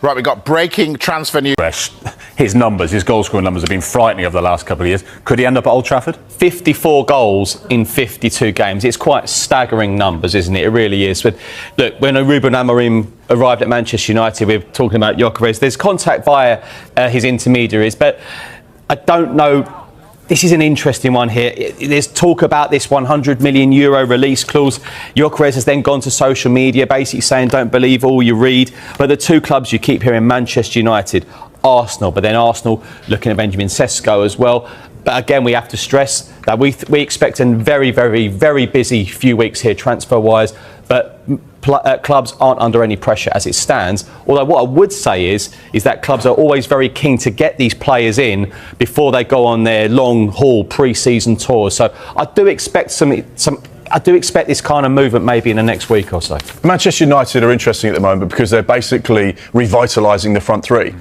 Right, we've got breaking transfer news. His numbers, his goal-scoring numbers have been frightening over the last couple of years. Could he end up at Old Trafford? 54 goals in 52 games. It's quite staggering numbers, isn't it? It really is. But look, when Reuben Amorim arrived at Manchester United, we're talking about Gyokeres. There's contact via his intermediaries, but I don't know. This is an interesting one here. There's talk about this €100 million release clause. Gyokeres has then gone to social media basically saying don't believe all you read. But the two clubs you keep hearing, Manchester United, Arsenal, but then Arsenal looking at Benjamin Sesko as well. But again, we have to stress that we expect a very, very, very busy few weeks here transfer-wise. But clubs aren't under any pressure as it stands. Although what I would say is that clubs are always very keen to get these players in before they go on their long-haul pre-season tours. So I do expect I do expect this kind of movement maybe in the next week or so. Manchester United are interesting at the moment because they're basically revitalising the front three.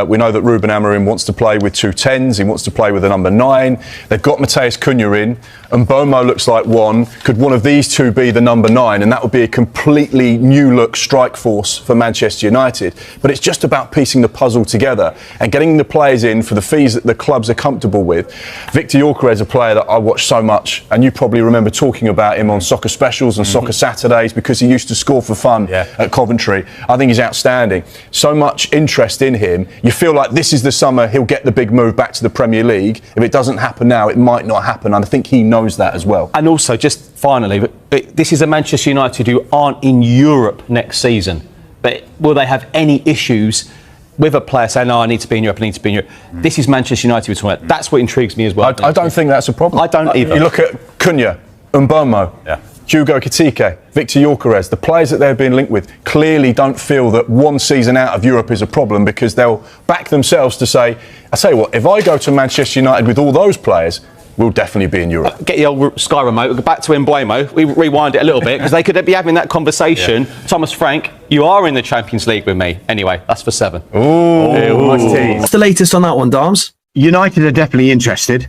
We know that Reuben Amorim wants to play with 2 10s, he wants to play with a number 9. They've got Matheus Cunha in, and Bomo looks like one. Could one of these two be the number 9? And that would be a completely new look strike force for Manchester United. But it's just about piecing the puzzle together and getting the players in for the fees that the clubs are comfortable with. Victor Gyökeres is a player that I watch so much, and you probably remember talking about him on Soccer Specials and Soccer Saturdays because he used to score for fun at Coventry. I think he's outstanding. So much interest in him. You feel like this is the summer he'll get the big move back to the Premier League. If it doesn't happen now, it might not happen. And I think he knows that as well. And also, just finally, but this is a Manchester United who aren't in Europe next season. But will they have any issues with a player saying, no, I need to be in Europe, I need to be in Europe? This is Manchester United we're talking about. That's what intrigues me as well. I don't think that's a problem. I don't either. You look at Cunha, Mbomo, Hugo Ekitike, Victor Gyökeres, the players that they're being linked with clearly don't feel that one season out of Europe is a problem because they'll back themselves to say, I tell you what, if I go to Manchester United with all those players, we'll definitely be in Europe. Get the old Sky remote, we'll go back to Mbuemo, we rewind it a little bit because they could be having that conversation. Thomas Frank, you are in the Champions League with me. Anyway, that's for 7. What's the latest on that one, Darms? United are definitely interested.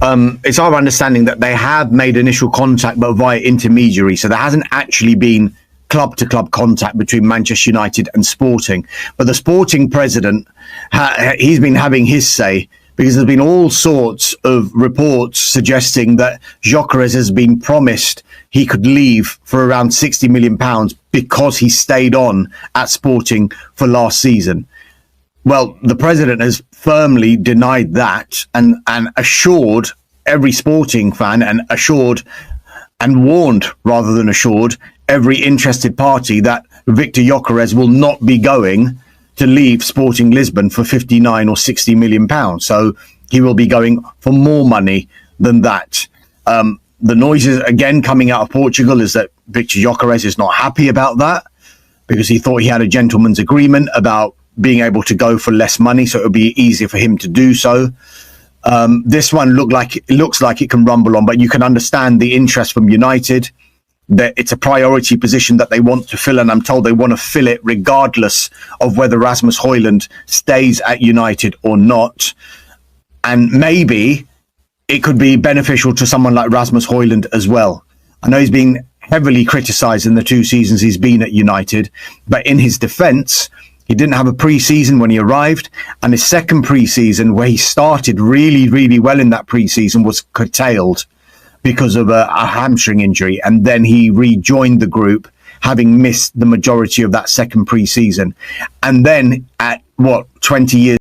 It's our understanding that they have made initial contact, but via intermediary. So there hasn't actually been club-to-club contact between Manchester United and Sporting. But the Sporting president, he's been having his say because there's been all sorts of reports suggesting that Gyokeres has been promised he could leave for around £60 million because he stayed on at Sporting for last season. Well, the president has firmly denied that and assured every Sporting fan and warned rather than assured every interested party that Victor Gyökeres will not be going to leave Sporting Lisbon for 59 or 60 million pounds. So he will be going for more money than that. The noises again coming out of Portugal is that Victor Gyökeres is not happy about that because he thought he had a gentleman's agreement about being able to go for less money, so it would be easier for him to do so. This one looks like it can rumble on, but you can understand the interest from United. That it's a priority position that they want to fill, and I'm told they want to fill it regardless of whether Rasmus Højlund stays at United or not. And maybe it could be beneficial to someone like Rasmus Højlund as well. I know he's been heavily criticised in the 2 seasons he's been at United, but in his defence, he didn't have a pre-season when he arrived, and his second pre-season, where he started really, really well in that pre-season, was curtailed because of a hamstring injury, and then he rejoined the group, having missed the majority of that second pre-season. And then at 20 years